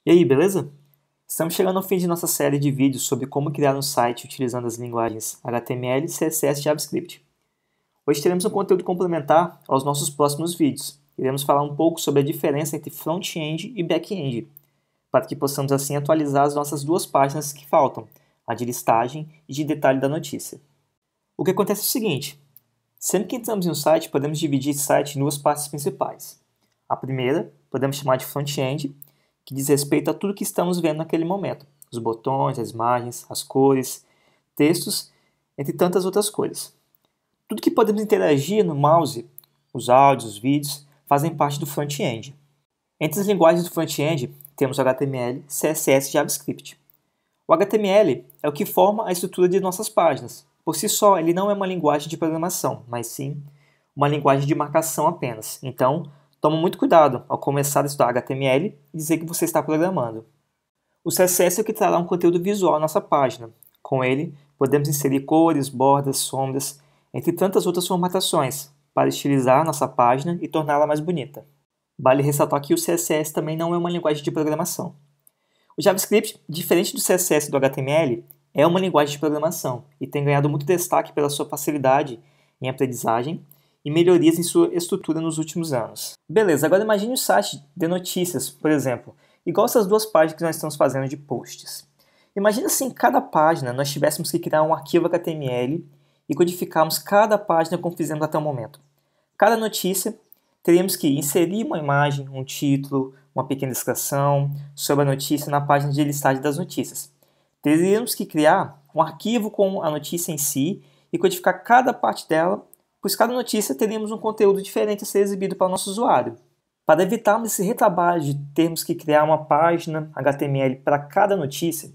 E aí, beleza? Estamos chegando ao fim de nossa série de vídeos sobre como criar um site utilizando as linguagens HTML, CSS e JavaScript. Hoje teremos um conteúdo complementar aos nossos próximos vídeos. Iremos falar um pouco sobre a diferença entre front-end e back-end, para que possamos assim atualizar as nossas duas páginas que faltam, a de listagem e de detalhe da notícia. O que acontece é o seguinte: sempre que entramos em um site, podemos dividir esse site em duas partes principais. A primeira, podemos chamar de front-end, que diz respeito a tudo que estamos vendo naquele momento. Os botões, as imagens, as cores, textos, entre tantas outras coisas. Tudo que podemos interagir no mouse, os áudios, os vídeos, fazem parte do front-end. Entre as linguagens do front-end, temos o HTML, CSS e JavaScript. O HTML é o que forma a estrutura de nossas páginas. Por si só, ele não é uma linguagem de programação, mas sim uma linguagem de marcação apenas. Então, tome muito cuidado ao começar a estudar HTML e dizer que você está programando. O CSS é o que trará um conteúdo visual à nossa página. Com ele, podemos inserir cores, bordas, sombras, entre tantas outras formatações, para estilizar nossa página e torná-la mais bonita. Vale ressaltar que o CSS também não é uma linguagem de programação. O JavaScript, diferente do CSS e do HTML, é uma linguagem de programação e tem ganhado muito destaque pela sua facilidade em aprendizagem e melhorias em sua estrutura nos últimos anos. Beleza, agora imagine um site de notícias, por exemplo, igual essas duas páginas que nós estamos fazendo de posts. Imagina se em cada página nós tivéssemos que criar um arquivo HTML e codificarmos cada página como fizemos até o momento. Cada notícia, teríamos que inserir uma imagem, um título, uma pequena descrição sobre a notícia na página de listagem das notícias. Teríamos que criar um arquivo com a notícia em si e codificar cada parte dela, pois cada notícia teríamos um conteúdo diferente a ser exibido para o nosso usuário. Para evitarmos esse retrabalho de termos que criar uma página HTML para cada notícia,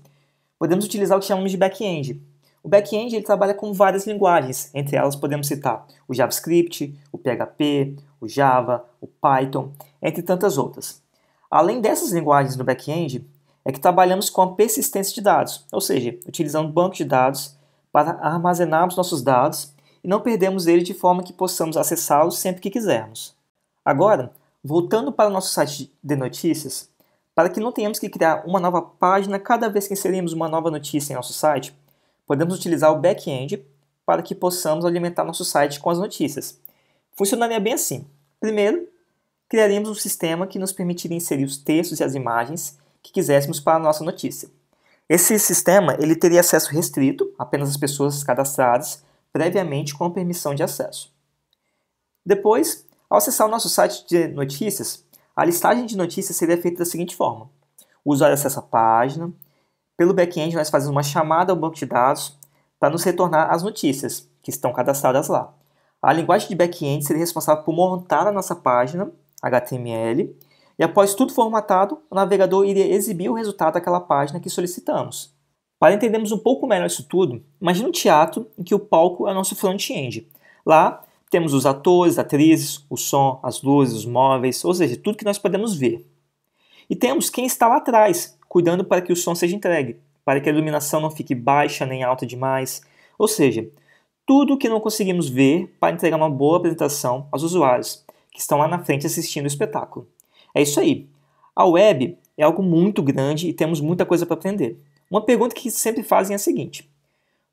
podemos utilizar o que chamamos de back-end. O back-end ele trabalha com várias linguagens, entre elas podemos citar o JavaScript, o PHP, o Java, o Python, entre tantas outras. Além dessas linguagens do back-end, é que trabalhamos com a persistência de dados, ou seja, utilizando banco de dados para armazenarmos nossos dados e não perdermos eles de forma que possamos acessá-los sempre que quisermos. Agora, voltando para o nosso site de notícias, para que não tenhamos que criar uma nova página cada vez que inserimos uma nova notícia em nosso site, podemos utilizar o back-end para que possamos alimentar nosso site com as notícias. Funcionaria bem assim. Primeiro, criaríamos um sistema que nos permitiria inserir os textos e as imagens que quiséssemos para a nossa notícia. Esse sistema ele teria acesso restrito, apenas às pessoas cadastradas previamente com permissão de acesso. Depois, ao acessar o nosso site de notícias, a listagem de notícias seria feita da seguinte forma: o usuário acessa a página, pelo back-end nós fazemos uma chamada ao banco de dados para nos retornar as notícias que estão cadastradas lá. A linguagem de back-end seria responsável por montar a nossa página HTML e após tudo formatado, o navegador iria exibir o resultado daquela página que solicitamos. Para entendermos um pouco melhor isso tudo, imagine um teatro em que o palco é o nosso front-end. Lá temos os atores, atrizes, o som, as luzes, os móveis, ou seja, tudo que nós podemos ver. E temos quem está lá atrás, cuidando para que o som seja entregue, para que a iluminação não fique baixa nem alta demais, ou seja, tudo o que não conseguimos ver para entregar uma boa apresentação aos usuários que estão lá na frente assistindo o espetáculo. É isso aí. A web é algo muito grande e temos muita coisa para aprender. Uma pergunta que sempre fazem é a seguinte: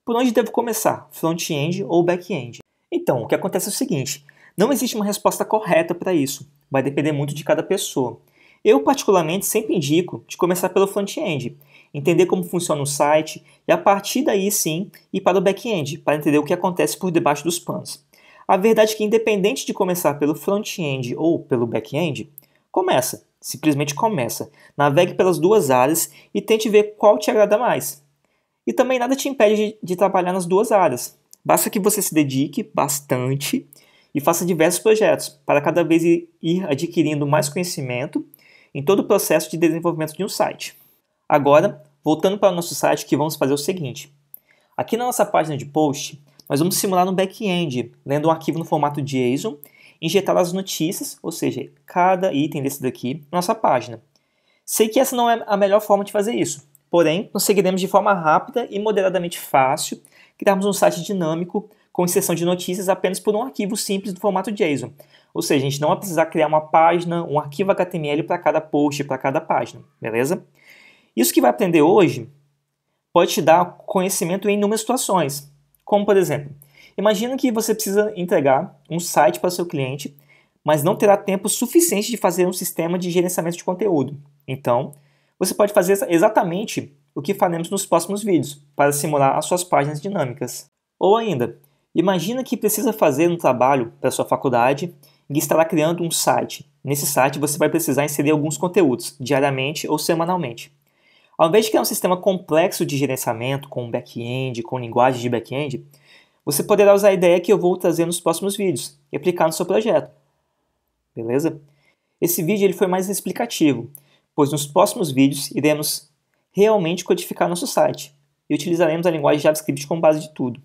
por onde devo começar, front-end ou back-end? Então, o que acontece é o seguinte: não existe uma resposta correta para isso. Vai depender muito de cada pessoa. Eu, particularmente, sempre indico de começar pelo front-end, entender como funciona o site e, a partir daí, sim, ir para o back-end, para entender o que acontece por debaixo dos panos. A verdade é que, independente de começar pelo front-end ou pelo back-end, simplesmente começa. Navegue pelas duas áreas e tente ver qual te agrada mais. E também nada te impede de trabalhar nas duas áreas. Basta que você se dedique bastante e faça diversos projetos para cada vez ir adquirindo mais conhecimento em todo o processo de desenvolvimento de um site. Agora, voltando para o nosso site, que vamos fazer o seguinte. Aqui na nossa página de post, nós vamos simular no back-end, lendo um arquivo no formato JSON, injetar as notícias, ou seja, cada item desse daqui, na nossa página. Sei que essa não é a melhor forma de fazer isso, porém, conseguiremos de forma rápida e moderadamente fácil criarmos um site dinâmico com inserção de notícias apenas por um arquivo simples do formato JSON. Ou seja, a gente não vai precisar criar uma página, um arquivo HTML para cada post, para cada página, beleza? Isso que vai aprender hoje pode te dar conhecimento em inúmeras situações, como por exemplo, imagina que você precisa entregar um site para o seu cliente, mas não terá tempo suficiente de fazer um sistema de gerenciamento de conteúdo. Então, você pode fazer exatamente o que faremos nos próximos vídeos, para simular as suas páginas dinâmicas. Ou ainda, imagina que precisa fazer um trabalho para a sua faculdade e estará criando um site. Nesse site você vai precisar inserir alguns conteúdos, diariamente ou semanalmente. Ao invés de criar um sistema complexo de gerenciamento, com back-end, com linguagem de back-end, você poderá usar a ideia que eu vou trazer nos próximos vídeos e aplicar no seu projeto. Beleza? Esse vídeo ele foi mais explicativo, pois nos próximos vídeos iremos realmente codificar nosso site e utilizaremos a linguagem JavaScript como base de tudo.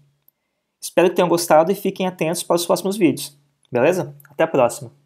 Espero que tenham gostado e fiquem atentos para os próximos vídeos. Beleza? Até a próxima!